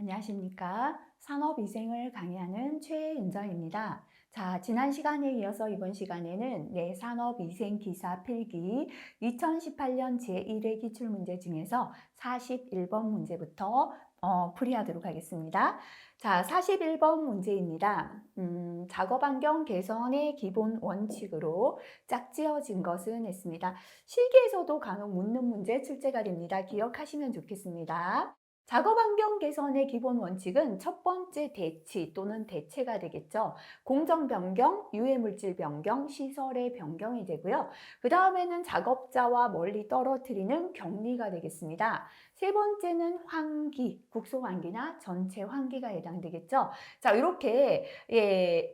안녕하십니까. 산업위생을 강의하는 최윤정입니다. 자, 지난 시간에 이어서 이번 시간에는 산업위생기사 필기 2018년 제1회 기출문제 중에서 41번 문제부터 풀이하도록 하겠습니다. 자, 41번 문제입니다. 작업환경 개선의 기본 원칙으로 짝지어진 것은 했습니다. 실기에서도 간혹 묻는 문제 출제가 됩니다. 기억하시면 좋겠습니다. 작업환경 개선의 기본 원칙은 첫 번째 대치 또는 대체가 되겠죠. 공정 변경, 유해물질 변경, 시설의 변경이 되고요. 그 다음에는 작업자와 멀리 떨어뜨리는 격리가 되겠습니다. 세 번째는 환기, 국소환기나 전체 환기가 해당되겠죠. 자, 이렇게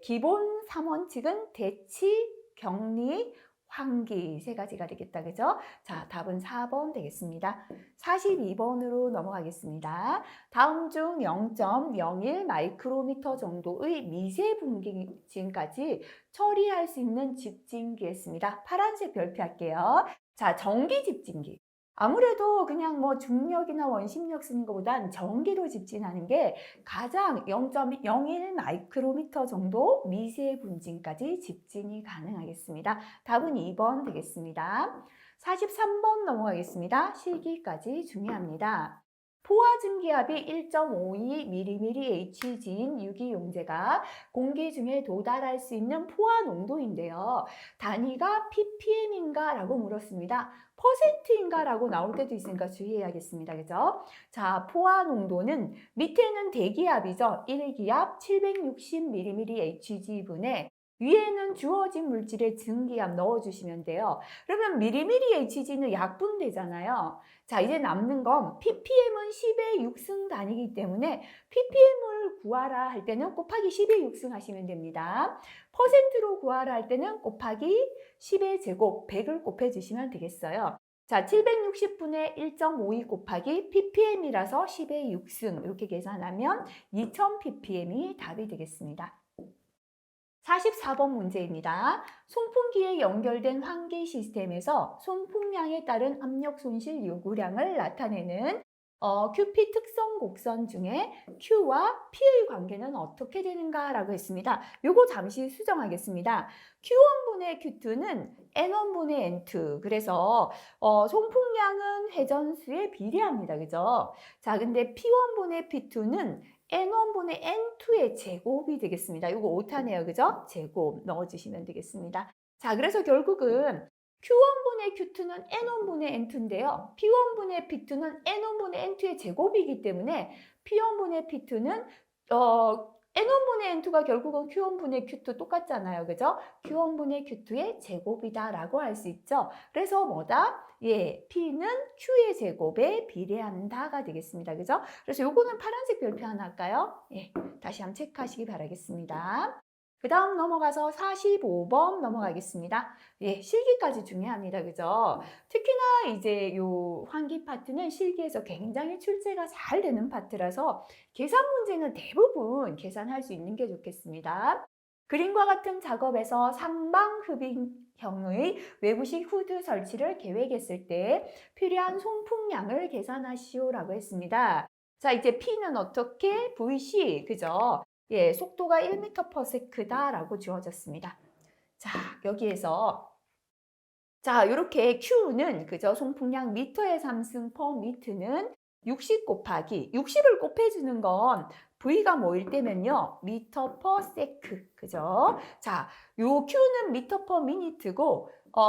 기본 3원칙은 대치, 격리, 환기 세 가지가 되겠다. 그죠? 자, 답은 4번 되겠습니다. 42번으로 넘어가겠습니다. 다음 중 0.01 마이크로미터 정도의 미세 분기층까지 처리할 수 있는 집진기였습니다. 파란색 별표할게요. 자, 전기 집진기. 아무래도 그냥 뭐 중력이나 원심력 쓰는 것보단 전기로 집진하는 게 가장 0.01 마이크로미터 정도 미세 분진까지 집진이 가능하겠습니다. 답은 2번 되겠습니다. 43번 넘어가겠습니다. 실기까지 중요합니다. 포화 증기압이 1.52mmHg인 유기용제가 공기 중에 도달할 수 있는 포화 농도인데요. 단위가 ppm인가 라고 물었습니다. 퍼센트인가 라고 나올 때도 있으니까 주의해야겠습니다. 그죠? 자, 포화 농도는 밑에는 대기압이죠. 1기압 760mmHg분에 위에는 주어진 물질의 증기압 넣어주시면 돼요. 그러면 mmHg는 약분되잖아요. 자, 이제 남는 건 ppm은 10의 6승 단위이기 때문에 ppm을 구하라 할 때는 곱하기 10의 6승 하시면 됩니다. 퍼센트로 구하라 할 때는 곱하기 10의 제곱 100을 곱해주시면 되겠어요. 자, 760분의 1.52 곱하기 ppm이라서 10의 6승 이렇게 계산하면 2000ppm이 답이 되겠습니다. 44번 문제입니다. 송풍기에 연결된 환기 시스템에서 송풍량에 따른 압력 손실 요구량을 나타내는 QP 특성 곡선 중에 Q와 P의 관계는 어떻게 되는가 라고 했습니다. 요거 잠시 수정하겠습니다. Q1분의 Q2는 N1분의 N2. 그래서 송풍량은 회전수에 비례합니다. 그죠? 자, 근데 P1분의 P2는 N1분의 N2의 제곱이 되겠습니다. 이거 오타네요. 그죠? 제곱 넣어주시면 되겠습니다. 자, 그래서 결국은 Q1분의 Q2는 N1분의 N2인데요. P1분의 P2는 N1분의 N2의 제곱이기 때문에 P1분의 P2는 N1분의 N2가 결국은 Q1분의 Q2 똑같잖아요. 그죠? Q1분의 Q2의 제곱이다라고 할 수 있죠. 그래서 뭐다? P는 Q의 제곱에 비례한다가 되겠습니다. 그죠? 그래서 요거는 파란색 별표 하나 할까요? 다시 한번 체크하시기 바라겠습니다. 그 다음 넘어가서 45번 넘어가겠습니다. 실기까지 중요합니다. 그죠? 특히나 이제 요 환기 파트는 실기에서 굉장히 출제가 잘 되는 파트라서 계산 문제는 대부분 계산할 수 있는 게 좋겠습니다. 그림과 같은 작업에서 상방흡입형의 외부식 후드 설치를 계획했을 때 필요한 송풍량을 계산하시오라고 했습니다. 자, 이제 P는 어떻게? VC, 그죠? 속도가 1m/s다라고 주어졌습니다. 자, 여기에서 자, 이렇게 Q는 그죠? 송풍량 미터의 3승 per 미터는 60 곱하기 60을 곱해주는 건 V가 뭐일 때면요. 미터 per 세크. 그죠? 자, 요 Q는 미터 per 미니트고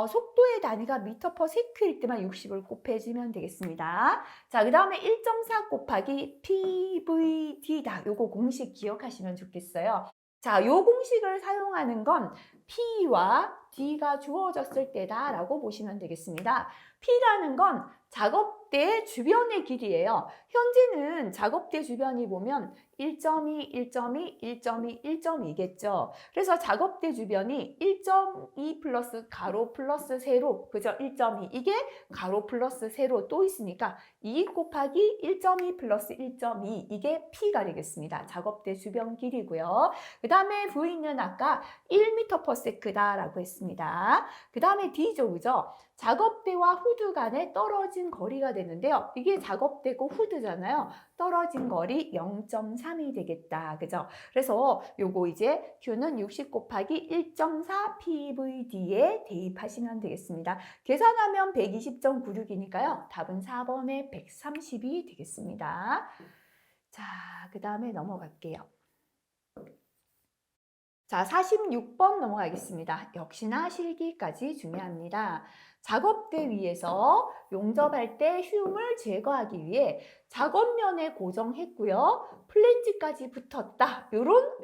속도의 단위가 미터 per 세크일 때만 60을 곱해주면 되겠습니다. 자, 그 다음에 1.4 곱하기 PVD다. 요거 공식 기억하시면 좋겠어요. 자, 요 공식을 사용하는 건 P와 D가 주어졌을 때다라고 보시면 되겠습니다. P라는 건 작업대 주변의 길이에요. 현재는 작업대 주변이 보면 1.2, 1.2, 1.2, 1.2겠죠. 그래서 작업대 주변이 1.2 플러스 가로 플러스 세로, 그죠? 1.2. 이게 가로 플러스 세로 또 있으니까 2 곱하기 1.2 플러스 1.2. 이게 P가 되겠습니다. 작업대 주변 길이고요. 그 다음에 V는 아까 1m/s다라고 했습니다. 그 다음에 D죠, 그죠? 작업대와 후드 간에 떨어진 거리가 되는데요. 이게 작업되고 후드잖아요. 떨어진 거리 0.3이 되겠다. 그죠? 그래서 요거 이제 Q는 60 곱하기 1.4 PVD에 대입하시면 되겠습니다. 계산하면 120.96이니까요. 답은 4번에 130이 되겠습니다. 자, 그 다음에 넘어갈게요. 자, 46번 넘어가겠습니다. 역시나 실기까지 중요합니다. 작업대 위에서 용접할 때 흉을 제거하기 위해 작업면에 고정했고요. 플랜지까지 붙었다. 이런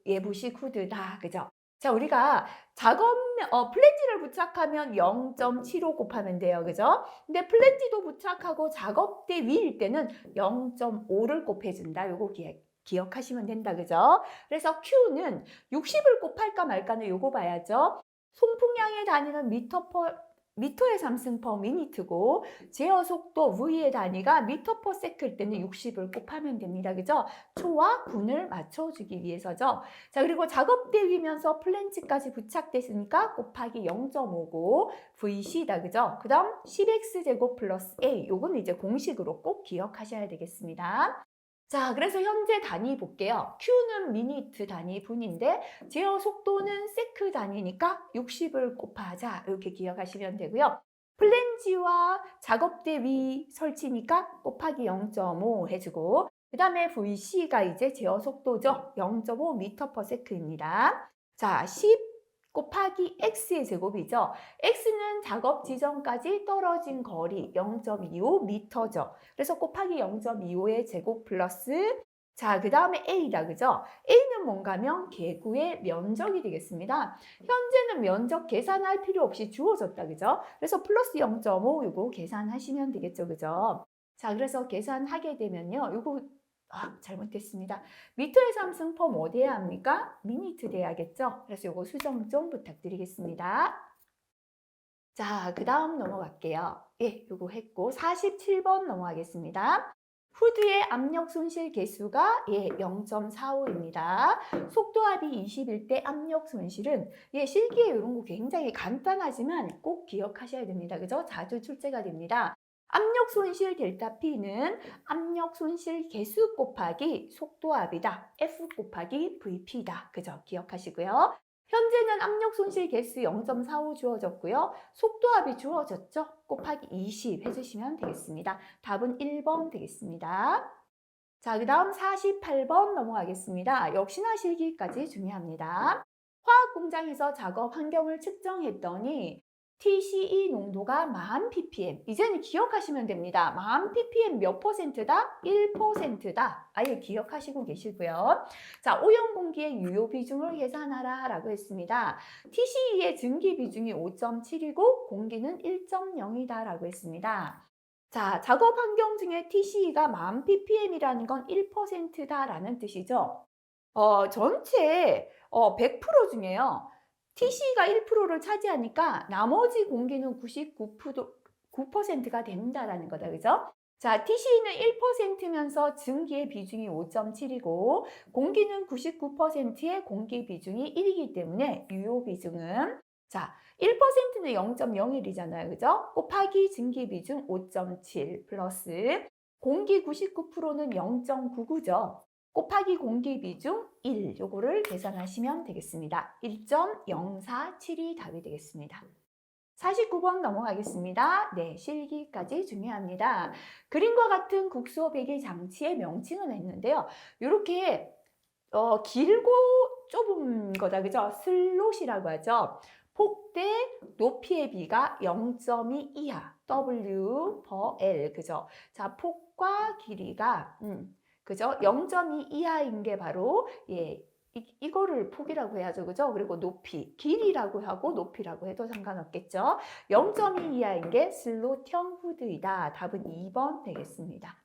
외부식 후드다. 그죠? 자, 우리가 플랜지를 부착하면 0.75 곱하면 돼요. 그죠? 근데 플랜지도 부착하고 작업대 위일 때는 0.5를 곱해준다. 요거 기억하시면 된다. 그죠? 그래서 Q는 60을 곱할까 말까는 요거 봐야죠. 송풍량의 단위는 미터의 삼승 퍼 미니트고 제어 속도 V의 단위가 미터 퍼 세크일 때는 60을 곱하면 됩니다. 그죠? 초와 분을 맞춰주기 위해서죠. 자, 그리고 작업대 위면서 플랜지까지 부착됐으니까 곱하기 0.5고 VC다. 그죠? 그 다음 10X제곱 플러스 A. 요건 이제 공식으로 꼭 기억하셔야 되겠습니다. 자, 그래서 현재 단위 볼게요. Q는 미니트 단위 분인데 제어 속도는 세크 단위니까 60을 곱하자. 이렇게 기억하시면 되고요. 플랜지와 작업대 위 설치니까 곱하기 0.5 해주고 그 다음에 VC가 이제 제어 속도죠. 0.5 미터 퍼 세크입니다. 자, 10 곱하기 x의 제곱이죠. x는 작업 지점까지 떨어진 거리 0.25 미터죠. 그래서 곱하기 0.25의 제곱 플러스 자, 그 다음에 a다. 그죠? a는 뭔가면 개구의 면적이 되겠습니다. 현재는 면적 계산할 필요 없이 주어졌다. 그죠? 그래서 플러스 0.5 이거 계산하시면 되겠죠. 그죠? 자, 그래서 계산하게 되면요. 이거 잘못됐습니다. 미터의 삼승 퍼 뭐 돼야 합니까? 미니트 돼야겠죠? 그래서 이거 수정 좀 부탁드리겠습니다. 자, 그 다음 넘어갈게요. 예, 요거 했고 47번 넘어가겠습니다. 후드의 압력 손실 개수가 0.45입니다. 속도압이 21대 압력 손실은 실기에 이런 거 굉장히 간단하지만 꼭 기억하셔야 됩니다. 그죠? 자주 출제가 됩니다. 압력 손실 델타 P는 압력 손실 개수 곱하기 속도압이다. F 곱하기 VP다. 그죠? 기억하시고요. 현재는 압력 손실 개수 0.45 주어졌고요. 속도압이 주어졌죠? 곱하기 20 해주시면 되겠습니다. 답은 1번 되겠습니다. 자, 그 다음 48번 넘어가겠습니다. 역시나 실기까지 중요합니다. 화학 공장에서 작업 환경을 측정했더니 TCE 농도가 10,000 ppm. 이제는 기억하시면 됩니다. 10,000 ppm 몇 %다? 1%다. 아예 기억하시고 계시고요. 자, 오염 공기의 유효 비중을 계산하라 라고 했습니다. TCE의 증기 비중이 5.7이고 공기는 1.0이다 라고 했습니다. 자, 작업 환경 중에 TCE가 10,000 ppm이라는 건 1%다라는 뜻이죠. 전체 100% 중에요. TC가 1%를 차지하니까 나머지 공기는 99%가 된다라는 거다. 그죠? 자, TC는 1%면서 증기의 비중이 5.7이고 공기는 99%의 공기 비중이 1이기 때문에 유효 비중은 자, 1%는 0.01이잖아요. 그죠? 곱하기 증기 비중 5.7 플러스 공기 99%는 0.99죠. 곱하기 공기 비중 1, 요거를 계산하시면 되겠습니다. 1.047이 답이 되겠습니다. 49번 넘어가겠습니다. 네, 실기까지 중요합니다. 그림과 같은 국소 배기 장치의 명칭은 했는데요. 이렇게 길고 좁은 거다, 그죠? 슬롯이라고 하죠. 폭대 높이의 비가 0.2 이하, W per L, 그죠? 자, 폭과 길이가 그죠? 0.2 이하인 게 바로 이거를 폭이라고 해야죠. 그죠? 그리고 높이, 길이라고 하고 높이라고 해도 상관없겠죠. 0.2 이하인 게 슬롯형 후드이다. 답은 2번 되겠습니다.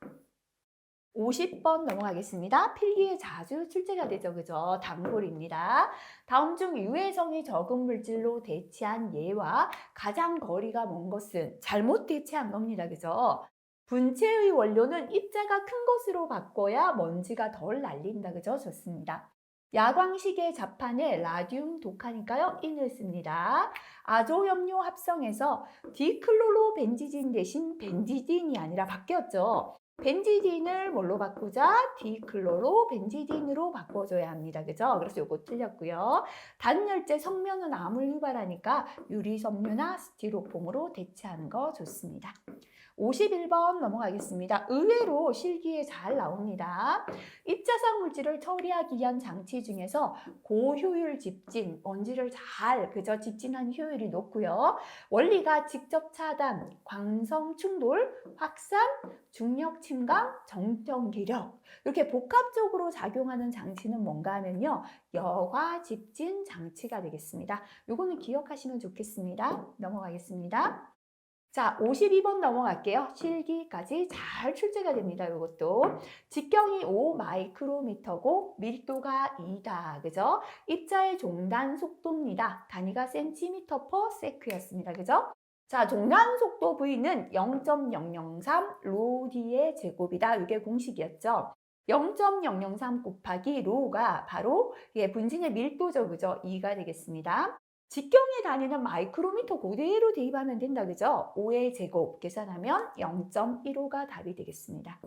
50번 넘어가겠습니다. 필기에 자주 출제가 되죠. 그죠? 단골입니다. 다음 중 유해성이 적은 물질로 대체한 예와 가장 거리가 먼 것은 잘못 대체한 겁니다. 그죠? 분체의 원료는 입자가 큰 것으로 바꿔야 먼지가 덜 날린다. 그죠? 좋습니다. 야광식의 자판에 라듐 독하니까요. 인을 씁니다. 아조염료 합성에서 디클로로벤지딘 대신 벤지딘이 아니라 바뀌었죠. 벤지딘을 뭘로 바꾸자? 디클로로벤지딘으로 바꿔줘야 합니다. 그죠? 그래서 요거 틀렸고요. 단열재 성면은 암을 유발하니까 유리섬유나 스티로폼으로 대체하는 거 좋습니다. 51번 넘어가겠습니다. 의외로 실기에 잘 나옵니다. 입자상 물질을 처리하기 위한 장치 중에서 고효율 집진, 먼지를 잘 그저 집진한 효율이 높고요. 원리가 직접 차단, 광성 충돌, 확산, 중력 침강, 정정 기력 이렇게 복합적으로 작용하는 장치는 뭔가 하면요. 여과 집진 장치가 되겠습니다. 요거는 기억하시면 좋겠습니다. 넘어가겠습니다. 자, 52번 넘어갈게요. 실기까지 잘 출제가 됩니다. 이것도. 직경이 5 마이크로미터고 밀도가 2다. 그죠? 입자의 종단 속도입니다. 단위가 센티미터 퍼 세크였습니다. 그죠? 자, 종단 속도 V는 0.003 로디의 제곱이다. 이게 공식이었죠. 0.003 곱하기 로가 바로 분진의 밀도죠. 그죠? 2가 되겠습니다. 직경의 단위는 마이크로미터 그대로 대입하면 된다. 그죠? 5의 제곱 계산하면 0.15가 답이 되겠습니다.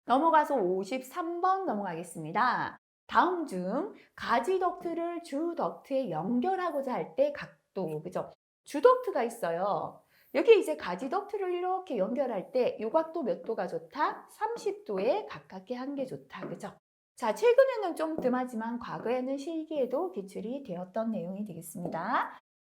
넘어가서 53번 넘어가겠습니다. 다음 중 가지 덕트를 주 덕트에 연결하고자 할 때 각도, 그죠? 주 덕트가 있어요. 여기 이제 가지 덕트를 이렇게 연결할 때 요 각도 몇 도가 좋다? 30도에 가깝게 한 게 좋다. 그죠? 자, 최근에는 좀 뜸하지만 과거에는 실기에도 기출이 되었던 내용이 되겠습니다.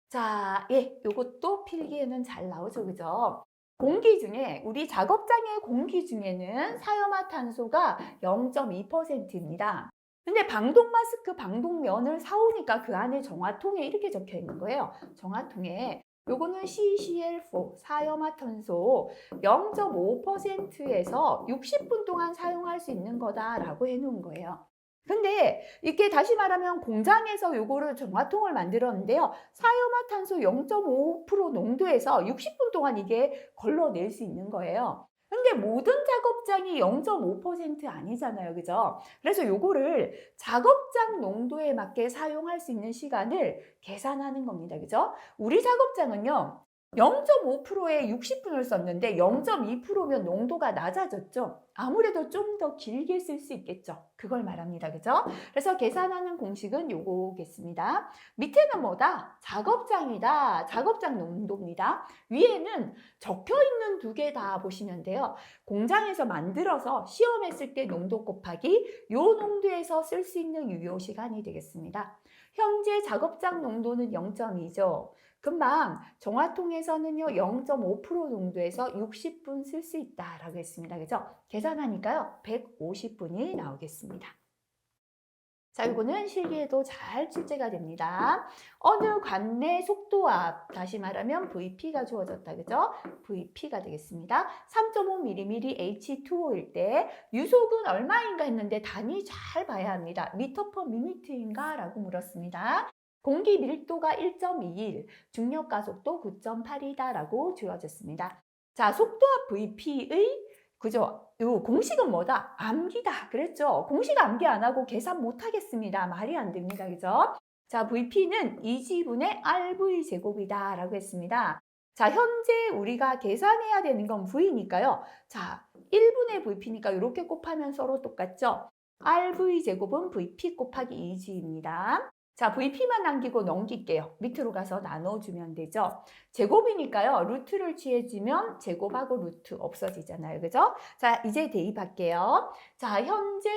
자, 요것도 필기에는 잘 나오죠, 그죠? 공기 중에, 우리 작업장의 공기 중에는 사염화탄소가 0.2%입니다. 근데 방독 마스크, 방독면을 사오니까 그 안에 정화통에 이렇게 적혀 있는 거예요. 정화통에. 요거는 CCl4, 사염화탄소 0.5%에서 60분 동안 사용할 수 있는 거다라고 해놓은 거예요. 근데 이게 다시 말하면 공장에서 요거를 정화통을 만들었는데요. 사염화탄소 0.5% 농도에서 60분 동안 이게 걸러낼 수 있는 거예요. 근데 모든 작업장이 0.5% 아니잖아요. 그죠? 그래서 요거를 작업장 농도에 맞게 사용할 수 있는 시간을 계산하는 겁니다. 그죠? 우리 작업장은요. 0.5%에 60분을 썼는데 0.2%면 농도가 낮아졌죠. 아무래도 좀 더 길게 쓸 수 있겠죠. 그걸 말합니다. 그죠? 그래서 계산하는 공식은 요거겠습니다. 밑에는 뭐다? 작업장이다. 작업장 농도입니다. 위에는 적혀 있는 두 개 다 보시면 돼요. 공장에서 만들어서 시험했을 때 농도 곱하기 요 농도에서 쓸 수 있는 유효 시간이 되겠습니다. 현재 작업장 농도는 0.2죠. 금방 정화통에서는요 0.5% 농도에서 60분 쓸 수 있다라고 했습니다. 그죠? 계산하니까요 150분이 나오겠습니다. 자, 이거는 실기에도 잘 출제가 됩니다. 어느 관내 속도압, 다시 말하면 VP가 주어졌다. 그죠? VP가 되겠습니다. 3.5mm H2O일 때 유속은 얼마인가 했는데 단위 잘 봐야 합니다. 미터 퍼 미니트인가? 라고 물었습니다. 공기 밀도가 1.21, 중력 가속도 9.8이다 라고 주어졌습니다. 자, 속도압 VP의 그죠? 요 공식은 뭐다? 암기다. 그랬죠? 공식 암기 안 하고 계산 못 하겠습니다. 말이 안 됩니다. 그죠? 자, VP는 2G분의 RV 제곱이다 라고 했습니다. 자, 현재 우리가 계산해야 되는 건 V니까요. 자, 1분의 VP니까 이렇게 곱하면 서로 똑같죠? RV 제곱은 VP 곱하기 2G입니다. 자, VP만 남기고 넘길게요. 밑으로 가서 나눠주면 되죠. 제곱이니까요. 루트를 취해주면 제곱하고 루트 없어지잖아요. 그죠? 자, 이제 대입할게요. 자, 현재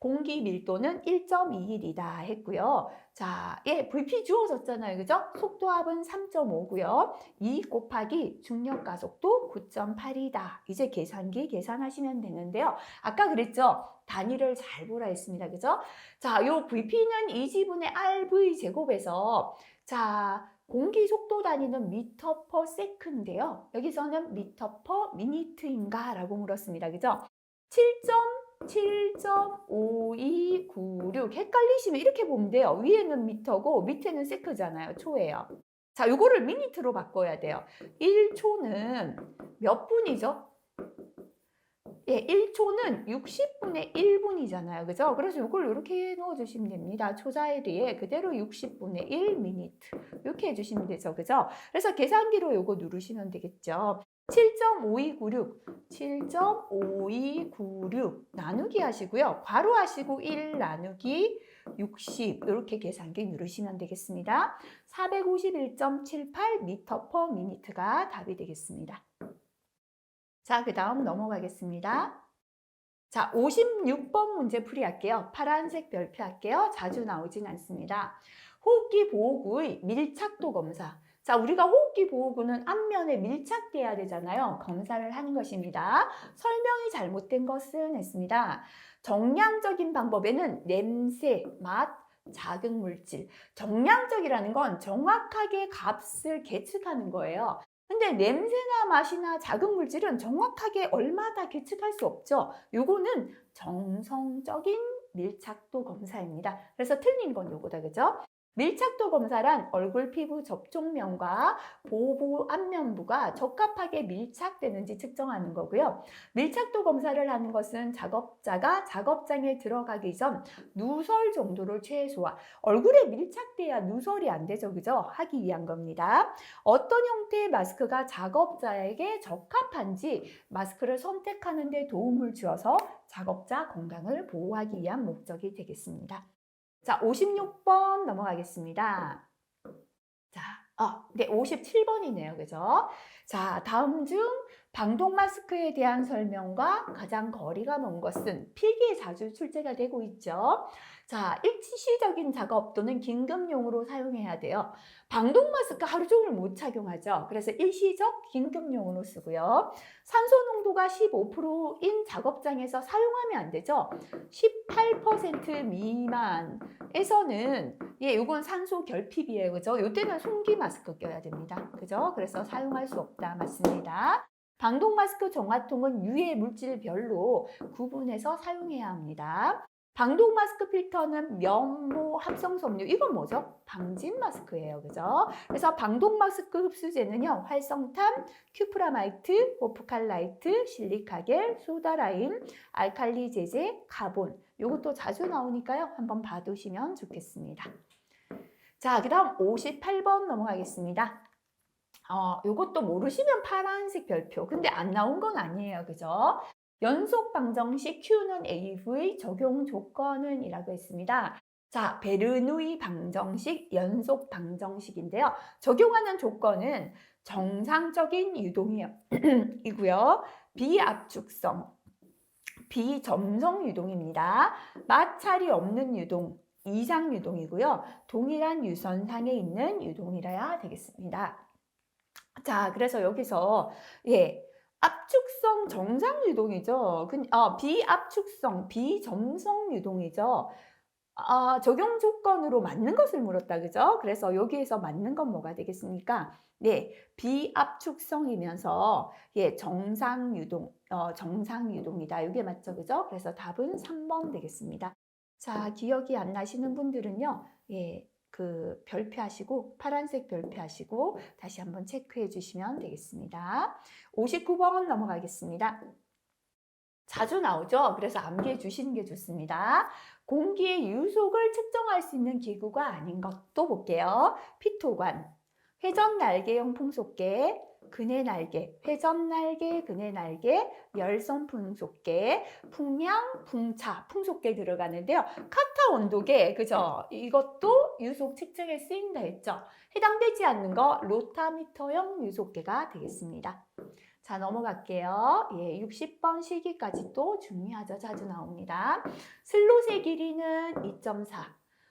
공기 밀도는 1.21이다 했고요. 자, VP 주어졌잖아요. 그죠? 속도압은 3.5고요. 2 곱하기 중력 가속도 9.8이다. 이제 계산기 계산하시면 되는데요. 아까 그랬죠? 단위를 잘 보라 했습니다. 그죠? 자, 요 VP는 2G분의 RV 제곱에서 자, 공기 속도 단위는 미터 퍼 세크인데요. 여기서는 미터 퍼 미니트인가? 라고 물었습니다. 그죠? 7.5296 헷갈리시면 이렇게 보면 돼요. 위에는 미터고 밑에는 세크잖아요. 초예요. 자, 요거를 미니트로 바꿔야 돼요. 1초는 몇 분이죠? 예, 1초는 60분의 1분이잖아요. 그죠? 그래서 이걸 이렇게 넣어주시면 됩니다. 초자리에 그대로 60분의 1 미니트. 이렇게 해주시면 되죠. 그죠? 그래서 계산기로 이거 누르시면 되겠죠. 7.5296, 7.5296 나누기 하시고요. 괄호 하시고 1 나누기 60 이렇게 계산기 누르시면 되겠습니다. 451.78 미터 퍼 미니트가 답이 되겠습니다. 자, 그 다음 넘어가겠습니다. 자, 56번 문제 풀이할게요. 파란색 별표 할게요. 자주 나오진 않습니다. 호흡기 보호구의 밀착도 검사. 자, 우리가 호흡기 보호구는 앞면에 밀착돼야 되잖아요. 검사를 하는 것입니다. 설명이 잘못된 것은 했습니다. 정량적인 방법에는 냄새, 맛, 자극물질. 정량적이라는 건 정확하게 값을 계측하는 거예요. 근데 냄새나 맛이나 자극물질은 정확하게 얼마다 계측할 수 없죠. 요거는 정성적인 밀착도 검사입니다. 그래서 틀린 건 요거다, 그죠? 밀착도 검사란 얼굴 피부 접촉면과 보호 앞면부가 적합하게 밀착되는지 측정하는 거고요. 밀착도 검사를 하는 것은 작업자가 작업장에 들어가기 전 누설 정도를 최소화. 얼굴에 밀착돼야 누설이 안 되죠, 그죠? 하기 위한 겁니다. 어떤 형태의 마스크가 작업자에게 적합한지 마스크를 선택하는 데 도움을 주어서 작업자 건강을 보호하기 위한 목적이 되겠습니다. 자, 56번 넘어가겠습니다. 자, 네, 57번이네요. 그죠? 자, 다음 중 방독 마스크에 대한 설명과 가장 거리가 먼 것은 필기에 자주 출제가 되고 있죠. 자, 일시적인 작업 또는 긴급용으로 사용해야 돼요. 방독 마스크 하루 종일 못 착용하죠. 그래서 일시적 긴급용으로 쓰고요. 산소 농도가 15%인 작업장에서 사용하면 안 되죠. 18% 미만에서는 요건 산소 결핍이에요. 그죠? 요때는 송기 마스크 껴야 됩니다. 그죠? 그래서 사용할 수 없다. 맞습니다. 방독 마스크 정화통은 유해 물질별로 구분해서 사용해야 합니다. 방독 마스크 필터는 면모 합성섬유, 이건 뭐죠? 방진 마스크예요. 그죠? 그래서 방독 마스크 흡수제는요, 활성탄, 큐프라마이트, 오프칼라이트, 실리카겔, 소다라임, 알칼리 제제, 카본. 요것도 자주 나오니까요, 한번 봐두시면 좋겠습니다. 자, 그 다음 58번 넘어가겠습니다. 요것도 모르시면 파란색 별표. 근데 안 나온 건 아니에요. 그죠? 연속 방정식 Q는 AV 적용 조건은 이라고 했습니다. 자, 베르누이 방정식, 연속 방정식인데요. 적용하는 조건은 정상적인 유동이고요. 비압축성, 비점성 유동입니다. 마찰이 없는 유동, 이상 유동이고요. 동일한 유선상에 있는 유동이라야 되겠습니다. 자, 그래서 여기서 압축성 정상 유동이죠. 비압축성, 비점성 유동이죠. 적용 조건으로 맞는 것을 물었다, 그죠? 그래서 여기에서 맞는 건 뭐가 되겠습니까? 네, 비압축성이면서 정상 유동, 정상 유동이다. 이게 맞죠, 그죠? 그래서 답은 3번 되겠습니다. 자, 기억이 안 나시는 분들은요, 그 별표하시고 파란색 별표하시고 다시 한번 체크해 주시면 되겠습니다. 59번 넘어가겠습니다. 자주 나오죠? 그래서 암기해 주시는 게 좋습니다. 공기의 유속을 측정할 수 있는 기구가 아닌 것도 볼게요. 피토관, 회전날개형 풍속계, 그네날개, 회전날개, 그네날개, 열선 풍속계, 풍량, 풍차, 풍속계 들어가는데요. 카타 온도계, 그죠? 이것도 유속 측정에 쓰인다 했죠. 해당되지 않는 거 로타미터형 유속계가 되겠습니다. 자, 넘어갈게요. 60번 실기까지 또 중요하죠. 자주 나옵니다. 슬롯의 길이는 2.4.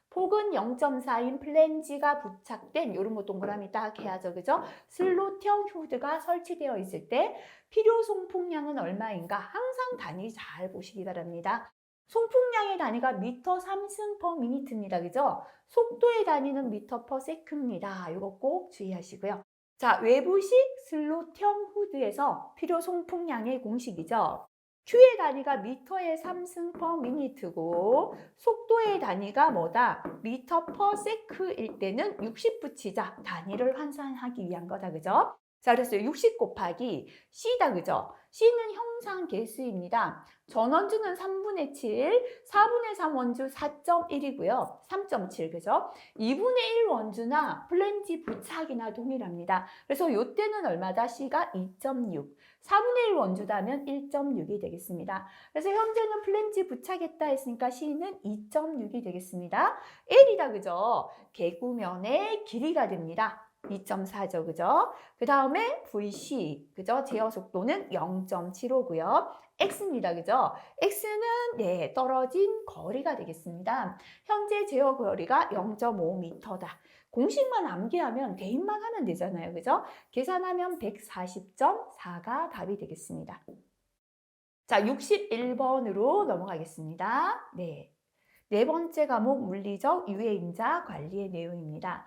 폭은 0.4인 플랜지가 부착된 이런 거 동그라미 딱 해야죠. 그죠? 슬롯형 후드가 설치되어 있을 때 필요 송풍량은 얼마인가? 항상 단위 잘 보시기 바랍니다. 송풍량의 단위가 미터 3승 퍼 미니트입니다. 그죠? 속도의 단위는 미터 퍼 세크입니다. 이거 꼭 주의하시고요. 자, 외부식 슬롯형 후드에서 필요 송풍량의 공식이죠. Q의 단위가 미터의 3승 퍼 미니트고 속도의 단위가 뭐다? 미터 퍼 세크일 때는 60 붙이자. 단위를 환산하기 위한 거다. 그죠? 자, 그래서 60 곱하기 C다, 그죠? C는 형상 개수입니다. 전원주는 3분의 7, 4분의 3 원주 4.1이고요. 3.7, 그죠? 2분의 1 원주나 플랜지 부착이나 동일합니다. 그래서 이때는 얼마다? C가 2.6, 4분의 1 원주다면 1.6이 되겠습니다. 그래서 현재는 플랜지 부착했다 했으니까 C는 2.6이 되겠습니다. L이다, 그죠? 개구면의 길이가 됩니다. 2.4죠, 그죠? 그 다음에 VC, 그죠? 제어 속도는 0.75고요. X입니다, 그죠? X는 떨어진 거리가 되겠습니다. 현재 제어 거리가 0.5m다. 공식만 암기하면 대입만 하면 되잖아요, 그죠? 계산하면 140.4가 답이 되겠습니다. 자, 61번으로 넘어가겠습니다. 네 번째 과목 물리적 유해인자 관리의 내용입니다.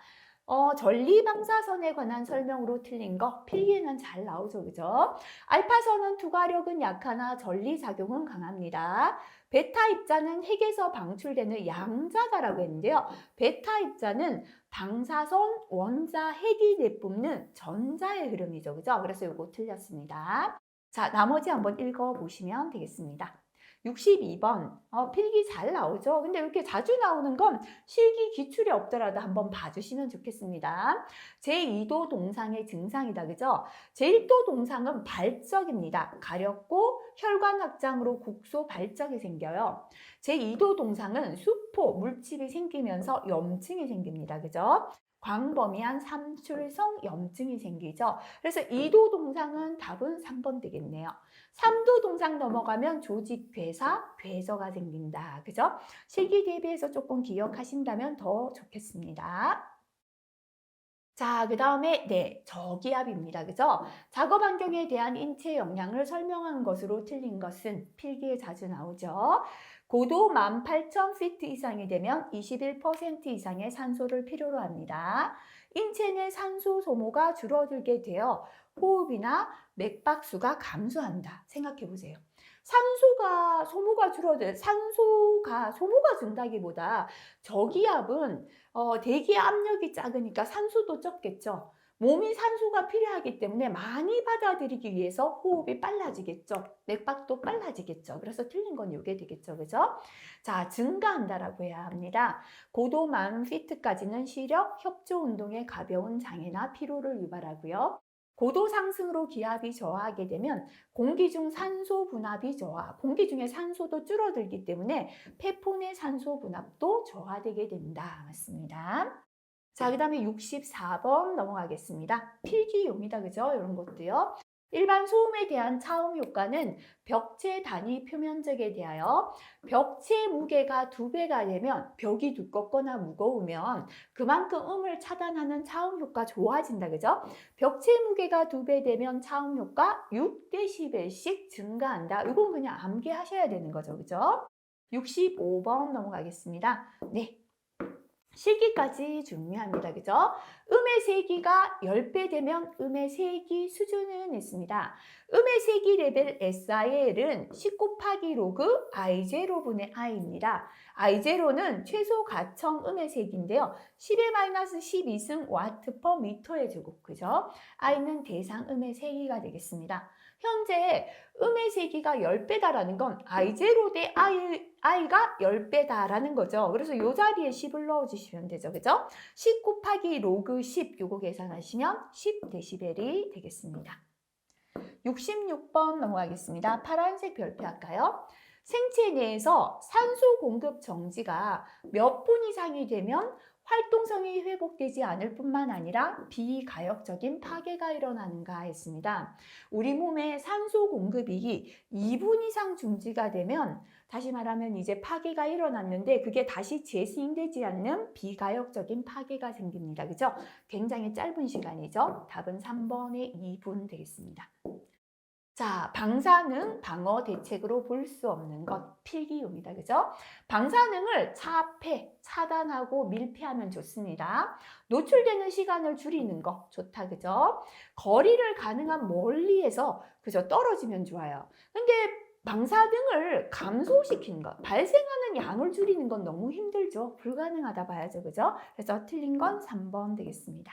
전리방사선에 관한 설명으로 틀린 거 필기에는 잘 나오죠, 그죠? 알파선은 투과력은 약하나 전리작용은 강합니다. 베타 입자는 핵에서 방출되는 양자다라고 했는데요. 베타 입자는 방사선 원자 핵이 내뿜는 전자의 흐름이죠, 그죠? 그래서 이거 틀렸습니다. 자, 나머지 한번 읽어보시면 되겠습니다. 62번, 필기 잘 나오죠? 근데 이렇게 자주 나오는 건 실기 기출이 없더라도 한번 봐주시면 좋겠습니다. 제2도 동상의 증상이다, 그죠? 제1도 동상은 발적입니다. 가렵고 혈관 확장으로 국소 발적이 생겨요. 제2도 동상은 수포, 물집이 생기면서 염증이 생깁니다, 그죠? 광범위한 삼출성 염증이 생기죠. 그래서 2도 동상은 답은 3번 되겠네요. 3도 동상 넘어가면 조직 괴사, 괴저가 생긴다. 그죠? 실기 대비해서 조금 기억하신다면 더 좋겠습니다. 자, 그 다음에 저기압입니다. 그죠? 작업 환경에 대한 인체 영향을 설명한 것으로 틀린 것은 필기에 자주 나오죠. 고도 18,000피트 이상이 되면 21% 이상의 산소를 필요로 합니다. 인체 내 산소 소모가 줄어들게 되어 호흡이나 맥박수가 감소한다. 생각해 보세요. 산소가 소모가 준다기보다 저기압은 대기 압력이 작으니까 산소도 적겠죠. 몸이 산소가 필요하기 때문에 많이 받아들이기 위해서 호흡이 빨라지겠죠. 맥박도 빨라지겠죠. 그래서 틀린 건 이게 되겠죠. 그죠? 자, 증가한다라고 해야 합니다. 고도 10,000피트까지는 시력, 협조 운동에 가벼운 장애나 피로를 유발하고요. 고도 상승으로 기압이 저하하게 되면 공기 중 산소 분압이 저하, 공기 중에 산소도 줄어들기 때문에 폐포 내 산소 분압도 저하되게 된다. 맞습니다. 자, 그 다음에 64번 넘어가겠습니다. 필기용이다, 그죠? 이런 것도요. 일반 소음에 대한 차음 효과는 벽체 단위 표면적에 대하여 벽체 무게가 2배가 되면 벽이 두껍거나 무거우면 그만큼 음을 차단하는 차음 효과 좋아진다, 그죠? 벽체 무게가 2배 되면 차음 효과 6dB씩 증가한다. 이건 그냥 암기하셔야 되는 거죠, 그죠? 65번 넘어가겠습니다. 실기까지 중요합니다. 그죠? 음의 세기가 10배 되면 음의 세기 수준은 있습니다. 음의 세기 레벨 SIL은 10 곱하기 로그 I0분의 I입니다. I0는 최소 가청 음의 세기인데요. 10의 마이너스 12승 와트 퍼 미터의 제곱, 그죠? I는 대상 음의 세기가 되겠습니다. 현재 음의 세기가 10배다라는 건 I0 대 I가 10배다라는 거죠. 그래서 이 자리에 10을 넣어주시면 되죠. 그죠? 10 곱하기 로그 10, 요거 계산하시면 10dB이 되겠습니다. 66번 넘어가겠습니다. 파란색 별표 할까요? 생체 내에서 산소 공급 정지가 몇 분 이상이 되면 활동성이 회복되지 않을 뿐만 아니라 비가역적인 파괴가 일어나는가 했습니다. 우리 몸에 산소 공급이 2분 이상 중지가 되면 다시 말하면 이제 파괴가 일어났는데 그게 다시 재수행되지 않는 비가역적인 파괴가 생깁니다. 그죠? 굉장히 짧은 시간이죠. 답은 3번의 2분 되겠습니다. 자, 방사능 방어 대책으로 볼 수 없는 것 필기용이다. 그죠? 방사능을 차단하고 밀폐하면 좋습니다. 노출되는 시간을 줄이는 거 좋다. 그죠? 거리를 가능한 멀리에서 그죠? 떨어지면 좋아요. 근데 방사능을 감소시키는 것, 발생하는 양을 줄이는 건 너무 힘들죠. 불가능하다 봐야죠. 그죠? 그래서 틀린 건 3번 되겠습니다.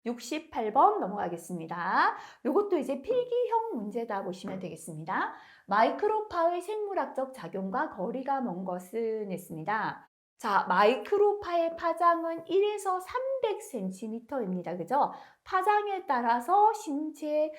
68번 넘어가겠습니다. 이것도 이제 필기형 문제다 보시면 되겠습니다. 마이크로파의 생물학적 작용과 거리가 먼 것은 했습니다. 자, 마이크로파의 파장은 1에서 300cm입니다. 그죠? 파장에 따라서 신체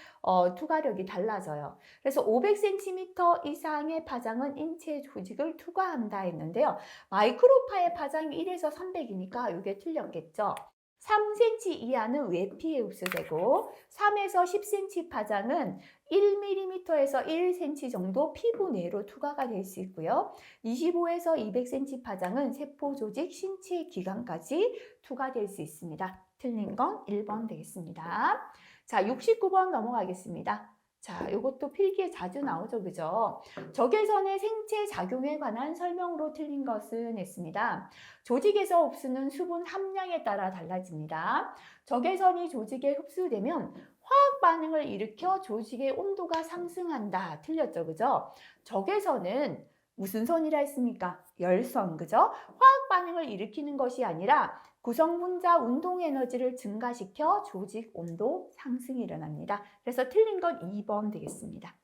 투과력이 달라져요. 그래서 500cm 이상의 파장은 인체 조직을 투과한다 했는데요. 마이크로파의 파장이 1에서 300이니까 이게 틀렸겠죠? 3cm 이하는 외피에 흡수되고 3에서 10cm 파장은 1mm에서 1cm 정도 피부 내로 투과가 될 수 있고요. 25에서 200cm 파장은 세포 조직, 신체 기관까지 투과될 수 있습니다. 틀린 건 1번 되겠습니다. 자, 69번 넘어가겠습니다. 자, 이것도 필기에 자주 나오죠, 그죠? 적외선의 생체 작용에 관한 설명으로 틀린 것은 했습니다. 조직에서 흡수는 수분 함량에 따라 달라집니다. 적외선이 조직에 흡수되면 화학 반응을 일으켜 조직의 온도가 상승한다. 틀렸죠, 그죠? 적외선은 무슨 선이라 했습니까? 열선, 그죠? 화학 반응을 일으키는 것이 아니라 구성분자 운동 에너지를 증가시켜 조직 온도 상승이 일어납니다. 그래서 틀린 건 2번 되겠습니다.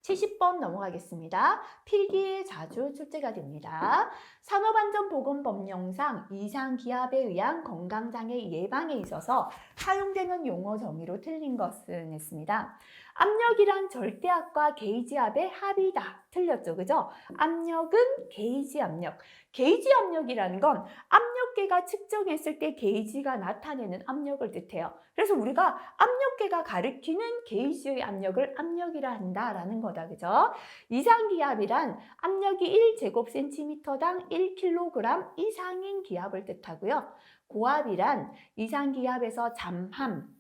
70번 넘어가겠습니다. 필기에 자주 출제가 됩니다. 산업안전보건법령상 이상기압에 의한 건강장애 예방에 있어서 사용되는 용어 정의로 틀린 것은 했습니다. 압력이란 절대압과 게이지압의 합이다. 틀렸죠, 그죠? 압력은 게이지 압력. 게이지 압력이라는 건 압력계가 측정했을 때 게이지가 나타내는 압력을 뜻해요. 그래서 우리가 압력계가 가리키는 게이지의 압력을 압력이라 한다라는 거다, 그죠? 이상기압이란 압력이 1제곱센티미터당 1kg 이상인 기압을 뜻하고요. 고압이란 이상기압에서 잠함,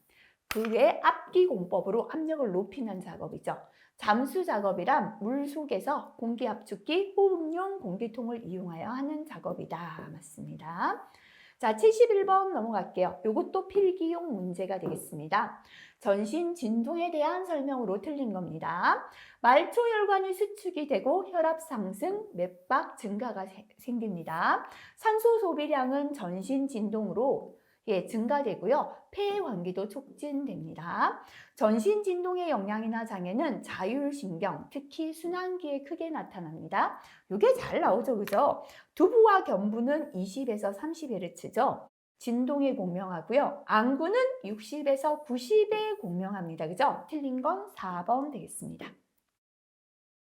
그 외 압기공법으로 압력을 높이는 작업이죠. 잠수 작업이란 물속에서 공기 압축기, 호흡용 공기통을 이용하여 하는 작업이다. 맞습니다. 자, 71번 넘어갈게요. 이것도 필기용 문제가 되겠습니다. 전신 진동에 대한 설명으로 틀린 겁니다. 말초혈관이 수축이 되고 혈압 상승, 맥박 증가가 생깁니다. 산소 소비량은 전신 진동으로 증가되고요. 폐의 환기도 촉진됩니다. 전신 진동의 영향이나 장애는 자율신경, 특히 순환기에 크게 나타납니다. 이게 잘 나오죠, 그죠? 두부와 견부는 20에서 30Hz죠. 진동에 공명하고요. 안구는 60에서 90에 공명합니다. 그죠? 틀린 건 4번 되겠습니다.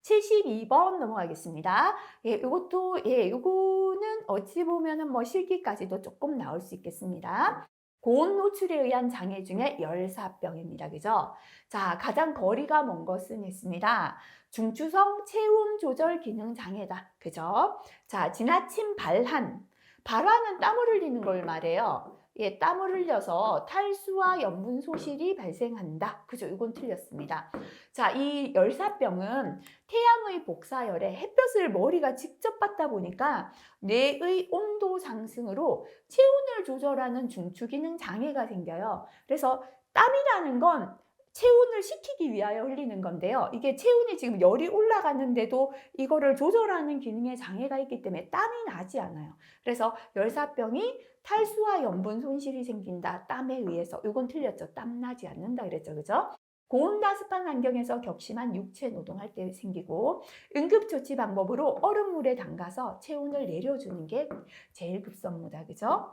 72번 넘어가겠습니다. 요거는 어찌 보면은 실기까지도 조금 나올 수 있겠습니다. 고온 노출에 의한 장애 중에 열사병입니다. 그죠? 자, 가장 거리가 먼 것은 있습니다. 중추성 체온 조절 기능 장애다. 그죠? 자, 지나친 발한. 발한은 땀을 흘리는 걸 말해요. 땀을 흘려서 탈수와 염분 소실이 발생한다. 그죠? 이건 틀렸습니다. 자, 이 열사병은 태양의 복사열에 햇볕을 머리가 직접 받다 보니까 뇌의 온도 상승으로 체온을 조절하는 중추기능 장애가 생겨요. 그래서 땀이라는 건 체온을 식히기 위하여 흘리는 건데요. 이게 체온이 지금 열이 올라가는데도 이거를 조절하는 기능에 장애가 있기 때문에 땀이 나지 않아요. 그래서 열사병이 탈수와 염분 손실이 생긴다. 땀에 의해서. 이건 틀렸죠. 땀 나지 않는다 그랬죠. 그죠? 고온다습한 환경에서 격심한 육체 노동할 때 생기고 응급조치 방법으로 얼음물에 담가서 체온을 내려주는 게 제일 급선무다. 그죠?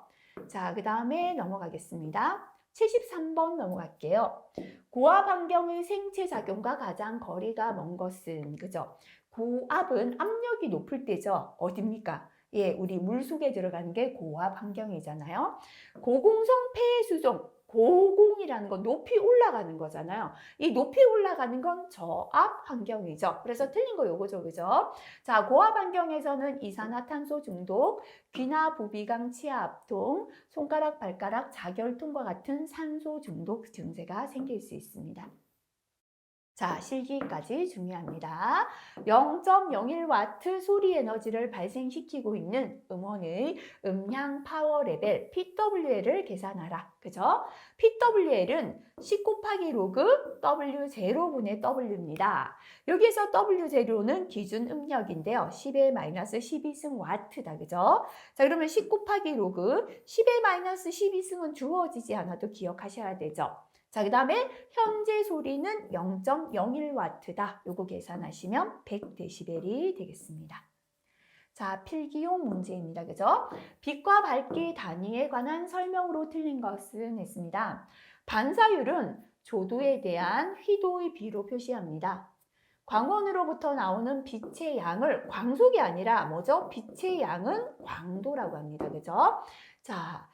자, 그 다음에 넘어가겠습니다. 73번 넘어갈게요. 고압 환경의 생체 작용과 가장 거리가 먼 것은, 그죠? 고압은 압력이 높을 때죠. 어딥니까? 우리 물속에 들어가는 게 고압 환경이잖아요. 고공성 폐 수종, 고공이라는 건 높이 올라가는 거잖아요. 이 높이 올라가는 건 저압 환경이죠. 그래서 틀린 거 요거죠, 그죠? 자, 고압 환경에서는 이산화탄소 중독, 귀나 부비강 치아 압통, 손가락, 발가락, 자결통과 같은 산소 중독 증세가 생길 수 있습니다. 자, 실기까지 중요합니다. 0.01W 소리 에너지를 발생시키고 있는 음원의 음량 파워 레벨 PWL을 계산하라. 그죠? PWL은 10 곱하기 로그 W0분의 W입니다. 여기에서 W0는 기준 음력인데요. 10의 마이너스 12승 와트다. 그죠? 자, 그러면 10 곱하기 로그 10의 마이너스 12승은 주어지지 않아도 기억하셔야 되죠. 자, 그 다음에 현재 소리는 0.01W다. 요거 계산하시면 100dB이 되겠습니다. 자, 필기용 문제입니다. 그죠? 빛과 밝기 단위에 관한 설명으로 틀린 것은 했습니다. 반사율은 조도에 대한 휘도의 비로 표시합니다. 광원으로부터 나오는 빛의 양을 광속이 아니라 뭐죠? 빛의 양은 광도라고 합니다. 그죠? 자,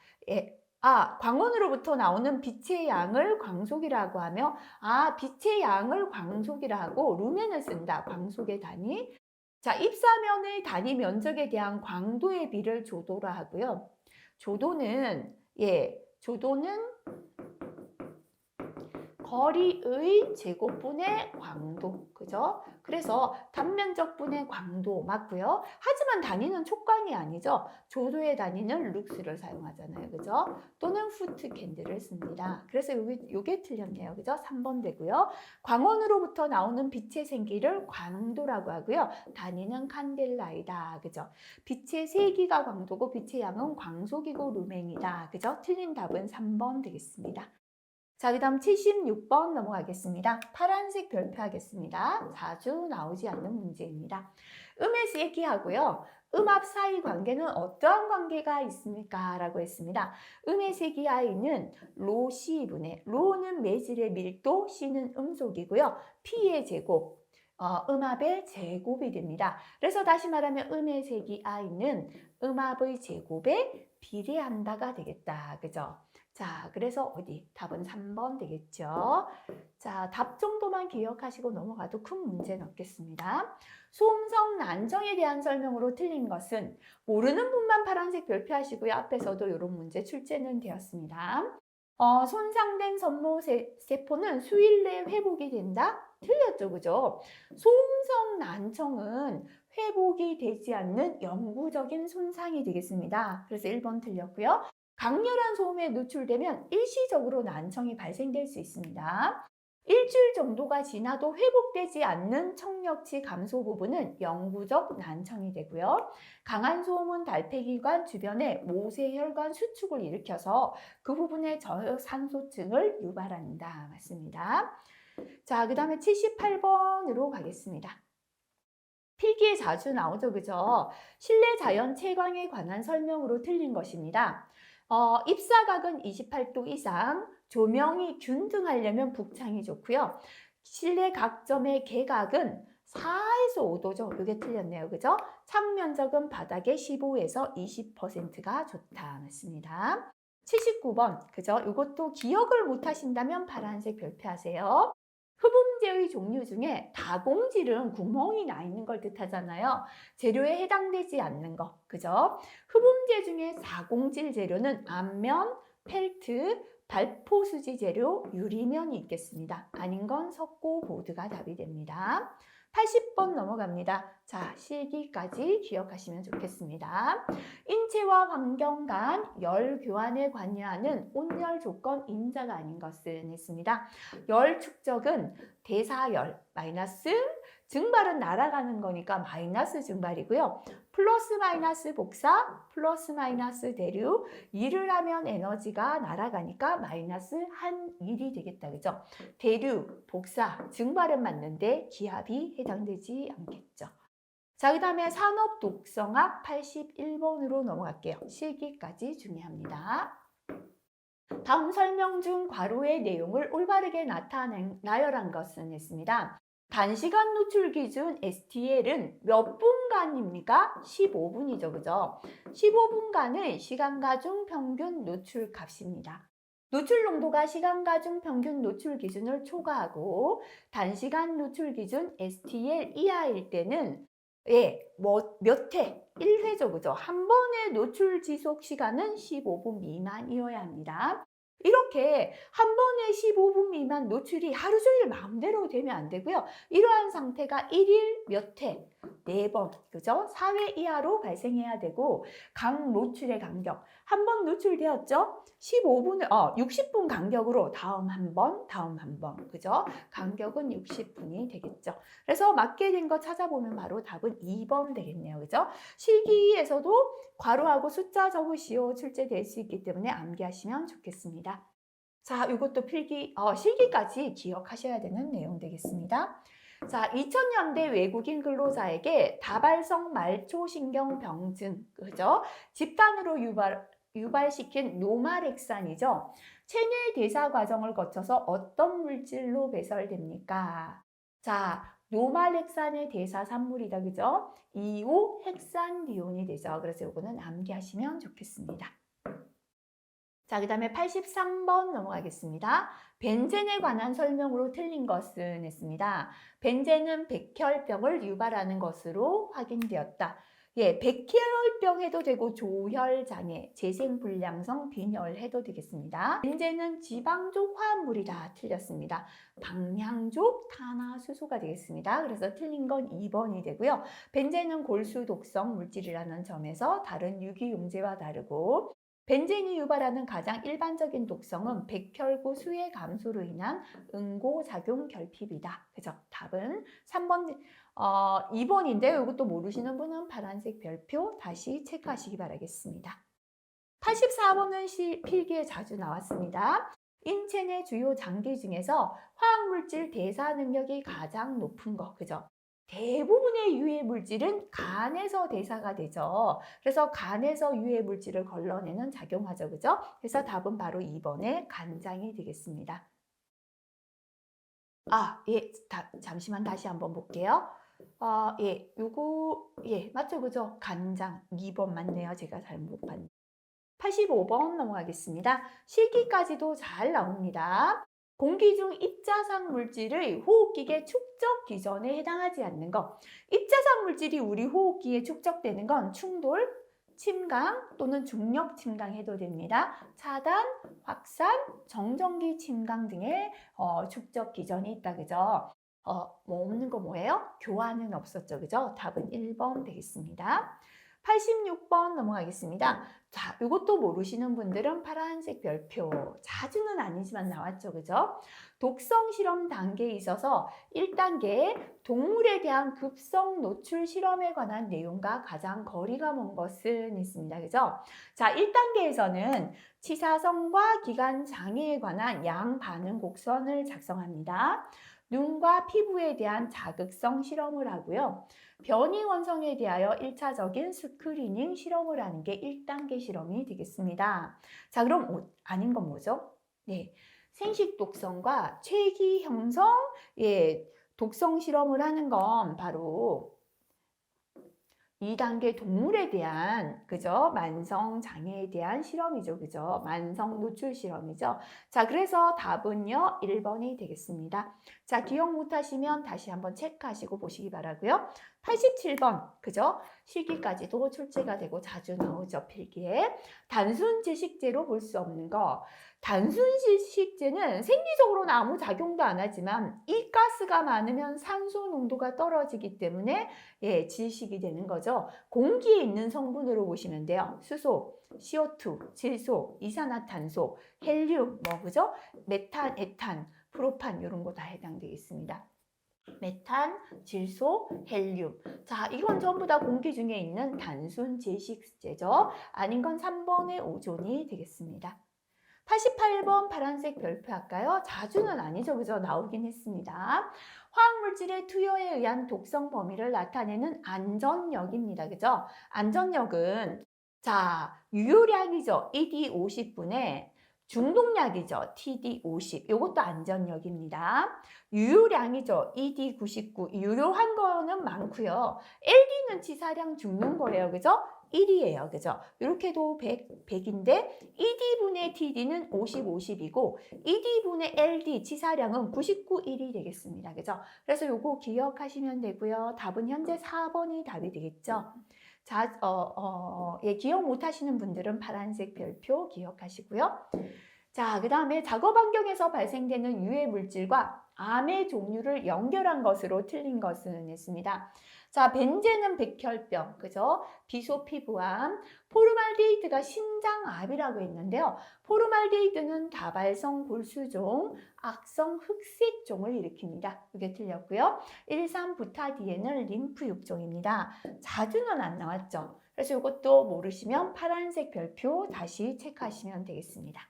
광원으로부터 나오는 빛의 양을 광속이라고 하며, 빛의 양을 광속이라고 루멘을 쓴다. 광속의 단위. 자, 입사면의 단위 면적에 대한 광도의 비를 조도라 하고요. 조도는 거리의 제곱분의 광도, 그죠? 그래서 단면적분의 광도 맞고요. 하지만 단위는 촉광이 아니죠. 조도의 단위는 룩스를 사용하잖아요, 그죠? 또는 후트 캔들을 씁니다. 그래서 요게 틀렸네요, 그죠? 3번 되고요. 광원으로부터 나오는 빛의 생기를 광도라고 하고요. 단위는 칸델라이다, 그죠? 빛의 세기가 광도고 빛의 양은 광속이고 루멘이다, 그죠? 틀린 답은 3번 되겠습니다. 자, 그 다음 76번 넘어가겠습니다. 파란색 별표하겠습니다. 자주 나오지 않는 문제입니다. 음의 세기하고요. 음압 사이 관계는 어떠한 관계가 있습니까? 라고 했습니다. 음의 세기하에는 로 C분의, 로는 매질의 밀도, C는 음속이고요. P의 제곱, 음압의 제곱이 됩니다. 그래서 다시 말하면 음의 세기 I는 음압의 제곱에 비례한다가 되겠다. 그죠? 자, 그래서 답은 3번 되겠죠. 자, 답 정도만 기억하시고 넘어가도 큰 문제는 없겠습니다. 소음성 난청에 대한 설명으로 틀린 것은 모르는 분만 파란색 별표하시고요. 앞에서도 이런 문제 출제는 되었습니다. 손상된 섬모세포는 수일 내에 회복이 된다? 틀렸죠, 그죠? 소음성 난청은 회복이 되지 않는 영구적인 손상이 되겠습니다. 그래서 1번 틀렸고요. 강렬한 소음에 노출되면 일시적으로 난청이 발생될 수 있습니다. 일주일 정도가 지나도 회복되지 않는 청력치 감소 부분은 영구적 난청이 되고요. 강한 소음은 달팽이관 주변에 모세혈관 수축을 일으켜서 그 부분에 저산소증을 유발한다. 맞습니다. 자, 그 다음에 78번으로 가겠습니다. 필기에 자주 나오죠, 그죠? 실내 자연 채광에 관한 설명으로 틀린 것입니다. 입사각은 28도 이상, 조명이 균등하려면 북창이 좋고요. 실내 각점의 개각은 4에서 5도죠. 이게 틀렸네요. 그죠? 창 면적은 바닥의 15에서 20%가 좋다. 맞습니다. 79번. 그죠? 이것도 기억을 못 하신다면 파란색 별표하세요. 흡음재의 종류 중에 다공질은 구멍이 나 있는 걸 뜻하잖아요. 재료에 해당되지 않는 거, 그죠? 흡음재 중에 사공질 재료는 앞면, 펠트, 발포수지 재료, 유리면이 있겠습니다. 아닌 건 석고, 보드가 답이 됩니다. 80번 넘어갑니다. 자, 실기까지 기억하시면 좋겠습니다. 인체와 환경 간 열 교환에 관여하는 온열 조건 인자가 아닌 것은 했습니다. 열 축적은 대사열, 마이너스, 증발은 날아가는 거니까 마이너스 증발이고요. 플러스 마이너스 복사, 플러스 마이너스 대류, 일을 하면 에너지가 날아가니까 마이너스 한 일이 되겠다. 그죠? 대류, 복사, 증발은 맞는데 기압이 해당되지 않겠죠. 자, 그 다음에 산업 독성학 81번으로 넘어갈게요. 실기까지 중요합니다. 다음 설명 중 괄호의 내용을 올바르게 나열한 것은 했습니다. 단시간 노출 기준 STL은 몇 분간입니까? 15분이죠. 그죠? 15분간의 시간가 중 평균 노출 값입니다. 노출 농도가 시간가 중 평균 노출 기준을 초과하고 단시간 노출 기준 STL 이하일 때는 몇 회? 1회죠. 그죠? 한 번의 노출 지속 시간은 15분 미만이어야 합니다. 이렇게 한 번에 15분 미만 노출이 하루 종일 마음대로 되면 안 되고요. 이러한 상태가 1일 몇 회, 4번, 그죠? 4회 이하로 발생해야 되고, 각 노출의 간격. 한 번 노출되었죠? 60분 간격으로 다음 한 번, 다음 한 번, 그죠? 간격은 60분이 되겠죠. 그래서 맞게 된 거 찾아보면 바로 답은 2번 되겠네요. 그죠? 실기에서도 괄호하고 숫자 적으시오 출제될 수 있기 때문에 암기하시면 좋겠습니다. 자, 이것도 실기까지 기억하셔야 되는 내용 되겠습니다. 자, 2000년대 외국인 근로자에게 다발성 말초신경병증, 그죠? 집단으로 유발시킨 노말액산이죠. 체내 대사 과정을 거쳐서 어떤 물질로 배설됩니까? 자, 노말액산의 대사 산물이다, 그죠? 2,5-헥산디온이 되죠. 그래서 이거는 암기하시면 좋겠습니다. 자, 그 다음에 83번 넘어가겠습니다. 벤젠에 관한 설명으로 틀린 것은 했습니다. 벤젠은 백혈병을 유발하는 것으로 확인되었다. 예, 백혈병 해도 되고 조혈장애, 재생불량성 빈혈 해도 되겠습니다. 벤젠은 지방족 화합물이다. 틀렸습니다. 방향족 탄화수소가 되겠습니다. 그래서 틀린 건 2번이 되고요. 벤젠은 골수 독성 물질이라는 점에서 다른 유기용제와 다르고 벤젠이 유발하는 가장 일반적인 독성은 백혈구 수의 감소로 인한 응고작용 결핍이다. 그죠? 답은 3번, 2번인데 이것도 모르시는 분은 파란색 별표 다시 체크하시기 바라겠습니다. 84번은 필기에 자주 나왔습니다. 인체 내 주요 장기 중에서 화학물질 대사 능력이 가장 높은 거, 그죠? 대부분의 유해 물질은 간에서 대사가 되죠. 그래서 간에서 유해 물질을 걸러내는 작용하죠. 그죠? 그래서 답은 바로 2번의 간장이 되겠습니다. 예. 잠시만 다시 한번 볼게요. 맞죠? 그죠? 간장 2번 맞네요. 제가 잘못 봤네요. 85번 넘어가겠습니다. 실기까지도 잘 나옵니다. 공기 중 입자상 물질의 호흡기계 축적 기전에 해당하지 않는 것. 입자상 물질이 우리 호흡기에 축적되는 건 충돌, 침강 또는 중력 침강 해도 됩니다. 차단, 확산, 정전기 침강 등의 축적 기전이 있다. 그죠? 없는 거 뭐예요? 교환은 없었죠. 그죠? 답은 1번 되겠습니다. 86번 넘어가겠습니다. 자, 이것도 모르시는 분들은 파란색 별표. 자주는 아니지만 나왔죠. 그죠? 독성 실험 단계에 있어서 1단계 동물에 대한 급성 노출 실험에 관한 내용과 가장 거리가 먼 것은 있습니다. 그죠? 자, 1단계에서는 치사성과 기관 장애에 관한 양 반응 곡선을 작성합니다. 눈과 피부에 대한 자극성 실험을 하고요. 변이 원성에 대하여 1차적인 스크리닝 실험을 하는 게 1단계 실험이 되겠습니다. 자, 그럼 아닌 건 뭐죠? 네, 생식 독성과 체기 형성, 독성 실험을 하는 건 바로 2단계 동물에 대한, 그죠? 만성 장애에 대한 실험이죠. 그죠? 만성 노출 실험이죠. 자, 그래서 답은요, 1번이 되겠습니다. 자, 기억 못 하시면 다시 한번 체크하시고 보시기 바라고요. 87번, 그죠? 실기까지도 출제가 되고 자주 나오죠, 필기에. 단순 지식제로 볼 수 없는 거. 단순 지식제는 생리적으로는 아무 작용도 안 하지만 이 가스가 많으면 산소 농도가 떨어지기 때문에 질식이 되는 거죠. 공기에 있는 성분으로 보시면 돼요. 수소, CO2, 질소, 이산화탄소, 헬륨, 그죠? 메탄, 에탄, 프로판 이런 거 다 해당되겠습니다. 메탄, 질소, 헬륨. 자, 이건 전부 다 공기 중에 있는 단순 질식제죠. 아닌 건 3번의 오존이 되겠습니다. 88번 파란색 별표 할까요? 자주는 아니죠. 그죠? 나오긴 했습니다. 화학물질의 투여에 의한 독성 범위를 나타내는 안전력입니다. 그죠? 안전력은 자, 유효량이죠. ED 50분에 중독량이죠. TD 50. 이것도 안전력입니다. 유효량이죠. ED 99. 유효한 거는 많고요. LD는 치사량 죽는 거예요. 그죠? 1이에요. 그죠? 이렇게도 100인데 ED분의 TD는 50, 50이고 ED분의 LD 치사량은 99, 1이 되겠습니다. 그죠? 그래서 요거 기억하시면 되고요. 답은 현재 4번이 답이 되겠죠? 자, 기억 못 하시는 분들은 파란색 별표 기억하시고요. 자, 그 다음에 작업 환경에서 발생되는 유해 물질과 암의 종류를 연결한 것으로 틀린 것은 있습니다. 자, 벤젠은 백혈병, 그죠? 비소피부암, 포르말데히드가 심장암이라고 했는데요. 포르말데히드는 다발성 골수종, 악성 흑색종을 일으킵니다. 이게 틀렸고요. 1,3-부타디엔은 림프육종입니다. 자주는 안 나왔죠. 그래서 이것도 모르시면 파란색 별표 다시 체크하시면 되겠습니다.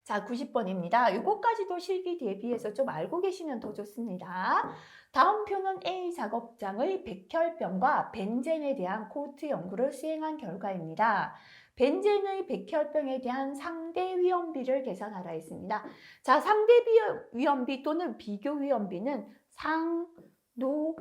자, 90번입니다. 이것까지도 실기 대비해서 좀 알고 계시면 더 좋습니다. 다음 표는 A 작업장의 백혈병과 벤젠에 대한 코호트 연구를 수행한 결과입니다. 벤젠의 백혈병에 대한 상대 위험비를 계산하라 했습니다. 자, 상대 위험비 또는 비교 위험비는 상노비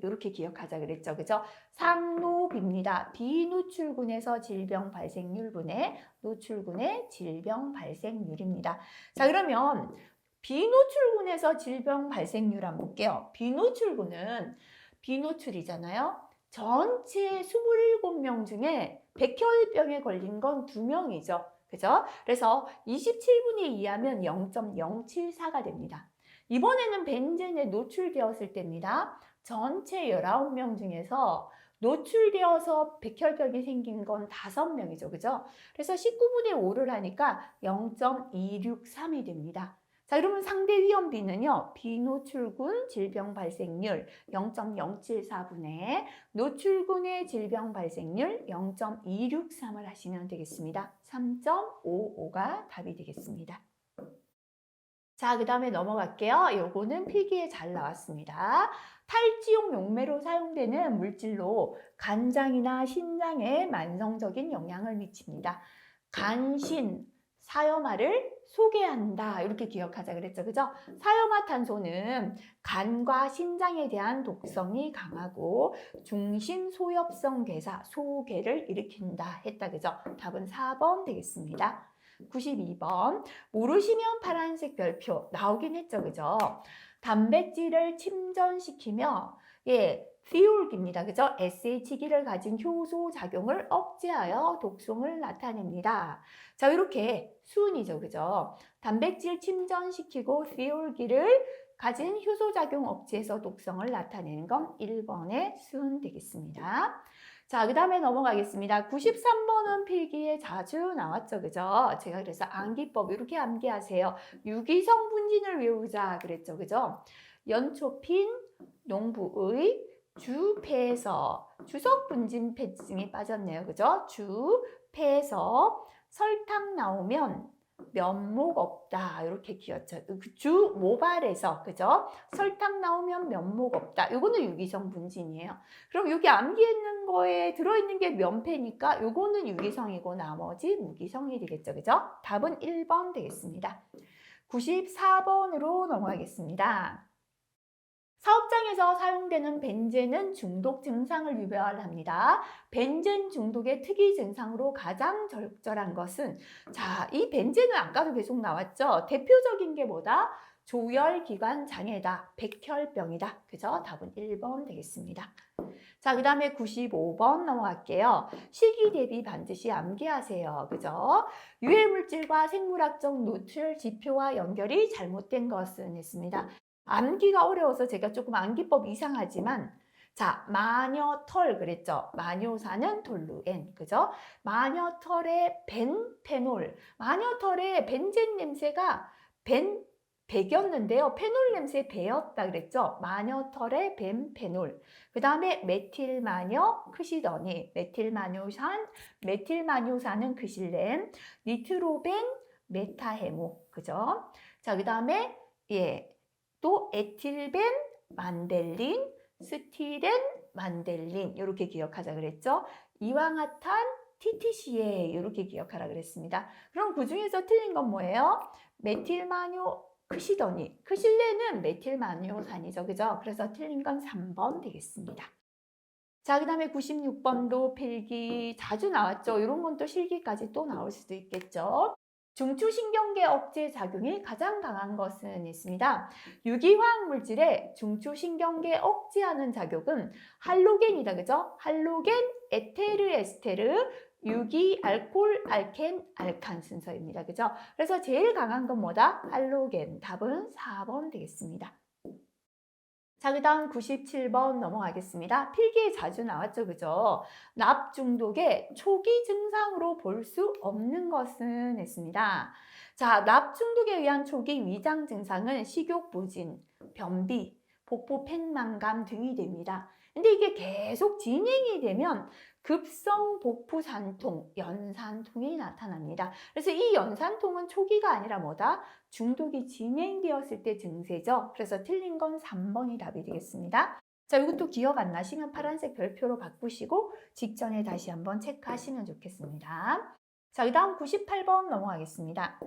이렇게 기억하자 그랬죠. 그죠? 상노비입니다. 비노출군에서 질병 발생률분의 노출군의 질병 발생률입니다. 자, 그러면 비노출군에서 질병 발생률 한번 볼게요. 비노출군은 비노출이잖아요. 전체 27명 중에 백혈병에 걸린 건 2명이죠. 그죠? 그래서 27분의 2하면 0.074가 됩니다. 이번에는 벤젠에 노출되었을 때입니다. 전체 19명 중에서 노출되어서 백혈병이 생긴 건 5명이죠. 그죠? 그래서 19분의 5를 하니까 0.263이 됩니다. 자, 그러면 상대 위험비는요. 비노출군 질병 발생률 0.074분의 노출군의 질병 발생률 0.263을 하시면 되겠습니다. 3.55가 답이 되겠습니다. 자, 그 다음에 넘어갈게요. 요거는 필기에 잘 나왔습니다. 탈지용 용매로 사용되는 물질로 간장이나 신장에 만성적인 영향을 미칩니다. 간신, 사염화를 소개한다. 이렇게 기억하자 그랬죠. 그죠? 사염화탄소는 간과 신장에 대한 독성이 강하고 중심소엽성 괴사, 소괴를 일으킨다 했다. 그죠? 답은 4번 되겠습니다. 92번. 모르시면 파란색 별표 나오긴 했죠. 그죠? 단백질을 침전시키며 피올기입니다. 그죠? SH기를 가진 효소 작용을 억제하여 독성을 나타냅니다. 자, 이렇게 수은이죠. 그죠? 단백질 침전시키고 피올기를 가진 효소 작용 억제해서 독성을 나타내는 건 1번의 수은 되겠습니다. 자, 그 다음에 넘어가겠습니다. 93번은 필기에 자주 나왔죠. 그죠? 제가 그래서 암기법 이렇게 암기하세요. 유기성 분진을 외우자 그랬죠. 그죠? 연초핀, 농부의, 주폐에서 주석 분진 패증이 빠졌네요. 그죠? 주폐에서 설탕 나오면 면목 없다. 이렇게 기억죠. 주 모발에서 그죠? 설탕 나오면 면목 없다. 요거는 유기성 분진이에요. 그럼 여기 암기했는 거에 들어있는 게 면패니까 요거는 유기성이고 나머지 무기성이 되겠죠. 그죠? 답은 1번 되겠습니다. 94번으로 넘어가겠습니다. 사업장에서 사용되는 벤젠은 중독 증상을 유발합니다. 벤젠 중독의 특이 증상으로 가장 적절한 것은 자, 이 벤젠은 아까도 계속 나왔죠. 대표적인 게 뭐다? 조혈기관 장애다. 백혈병이다. 그죠? 답은 1번 되겠습니다. 자, 그 다음에 95번 넘어갈게요. 실기 대비 반드시 암기하세요. 그죠? 유해물질과 생물학적 노출 지표와 연결이 잘못된 것은 있습니다. 암기가 어려워서 제가 조금 암기법 이상하지만 자, 마녀털 그랬죠? 마녀사는 톨루엔, 그죠? 마녀털의 벤페놀, 마녀털의 벤젠 냄새가 백이었는데요. 페놀 냄새 배였다 그랬죠? 마녀털의 벤페놀. 그 다음에 메틸마녀 크시더니, 메틸마뇨산은 크실렌, 니트로벤 메타헤모, 그죠? 자, 그 다음에 또 에틸벤 만델린, 스티렌 만델린 이렇게 기억하자 그랬죠? 이황화탄 TTCA 이렇게 기억하라 그랬습니다. 그럼 그 중에서 틀린 건 뭐예요? 메틸마뇨 크시더니, 크실렌은 메틸마뇨산이죠. 그죠? 그래서 틀린 건 3번 되겠습니다. 자, 그 다음에 96번도 필기 자주 나왔죠. 이런 건 또 실기까지 또 나올 수도 있겠죠. 중추신경계 억제 작용이 가장 강한 것은 있습니다. 유기화학 물질의 중추신경계 억제하는 작용은 할로겐이다. 그죠? 할로겐, 에테르에스테르, 유기, 알콜, 알켄, 알칸 순서입니다. 그죠? 그래서 제일 강한 건 뭐다? 할로겐. 답은 4번 되겠습니다. 자, 그 다음 97번 넘어가겠습니다. 필기에 자주 나왔죠, 그죠? 납 중독의 초기 증상으로 볼 수 없는 것은 했습니다. 자, 납 중독에 의한 초기 위장 증상은 식욕 부진, 변비, 복부 팽만감 등이 됩니다. 근데 이게 계속 진행이 되면 급성 복부 산통, 연산통이 나타납니다. 그래서 이 연산통은 초기가 아니라 뭐다? 중독이 진행되었을 때 증세죠. 그래서 틀린 건 3번이 답이 되겠습니다. 자, 이것도 기억 안 나시면 파란색 별표로 바꾸시고 직전에 다시 한번 체크하시면 좋겠습니다. 자, 그 다음 98번 넘어가겠습니다.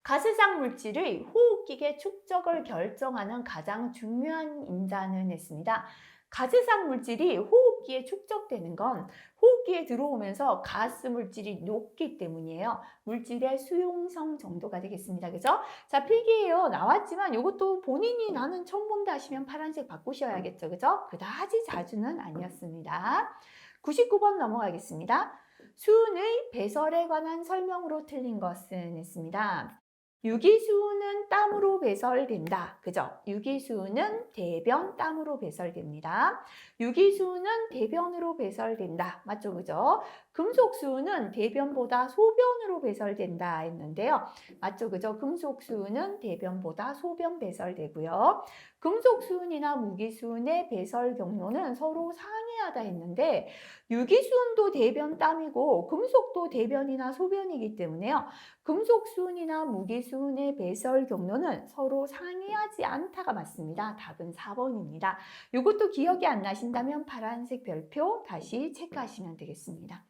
가스상 물질의 호흡기계 축적을 결정하는 가장 중요한 인자는 했습니다. 가스상 물질이 호흡기에 축적되는 건 호흡기에 들어오면서 가스 물질이 녹기 때문이에요. 물질의 수용성 정도가 되겠습니다. 그죠? 자, 필기예요. 나왔지만 이것도 본인이 나는 처음 본다 하시면 파란색 바꾸셔야겠죠. 그죠? 그다지 자주는 아니었습니다. 99번 넘어가겠습니다. 수은의 배설에 관한 설명으로 틀린 것은 했습니다. 유기수는 땀으로 배설된다. 그죠? 유기수는 대변, 땀으로 배설됩니다. 유기수는 대변으로 배설된다. 맞죠? 그죠? 금속수는 대변보다 소변으로 배설된다 했는데요. 맞죠? 그죠? 금속수는 대변보다 소변 배설되고요. 금속수은이나 무기수은의 배설 경로는 서로 상이하다 했는데 유기수은도 대변, 땀이고 금속도 대변이나 소변이기 때문에요. 금속수은이나 무기수은의 배설 경로는 서로 상이하지 않다가 맞습니다. 답은 4번입니다. 이것도 기억이 안 나신다면 파란색 별표 다시 체크하시면 되겠습니다.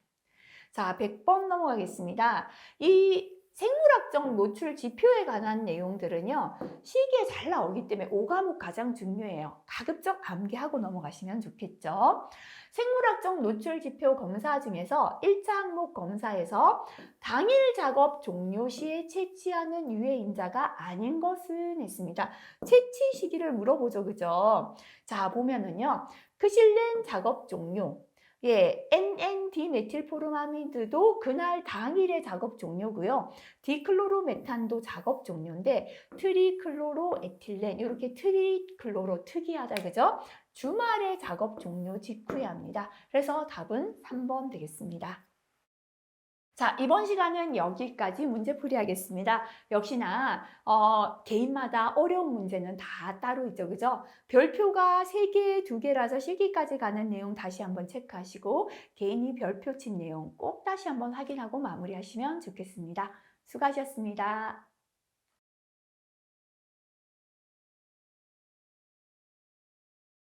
자, 100번 넘어가겠습니다. 이 생물학적 노출 지표에 관한 내용들은요, 시기에 잘 나오기 때문에 5과목 가장 중요해요. 가급적 암기하고 넘어가시면 좋겠죠. 생물학적 노출 지표 검사 중에서 1차 항목 검사에서 당일 작업 종료 시에 채취하는 유해인자가 아닌 것은 했습니다. 채취 시기를 물어보죠, 그죠? 자, 보면은요, 크실렌 작업 종료. 예, NN-디메틸포르마미드도 그날 당일의 작업 종료고요. 디클로로메탄도 작업 종료인데 트리클로로에틸렌 이렇게 트리클로로 특이하다 그죠? 주말에 작업 종료 직후에 합니다. 그래서 답은 3번 되겠습니다. 자, 이번 시간은 여기까지 문제풀이 하겠습니다. 역시나 개인마다 어려운 문제는 다 따로 있죠. 그죠? 별표가 3개, 2개라서 실기까지 가는 내용 다시 한번 체크하시고 개인이 별표 친 내용 꼭 다시 한번 확인하고 마무리하시면 좋겠습니다. 수고하셨습니다.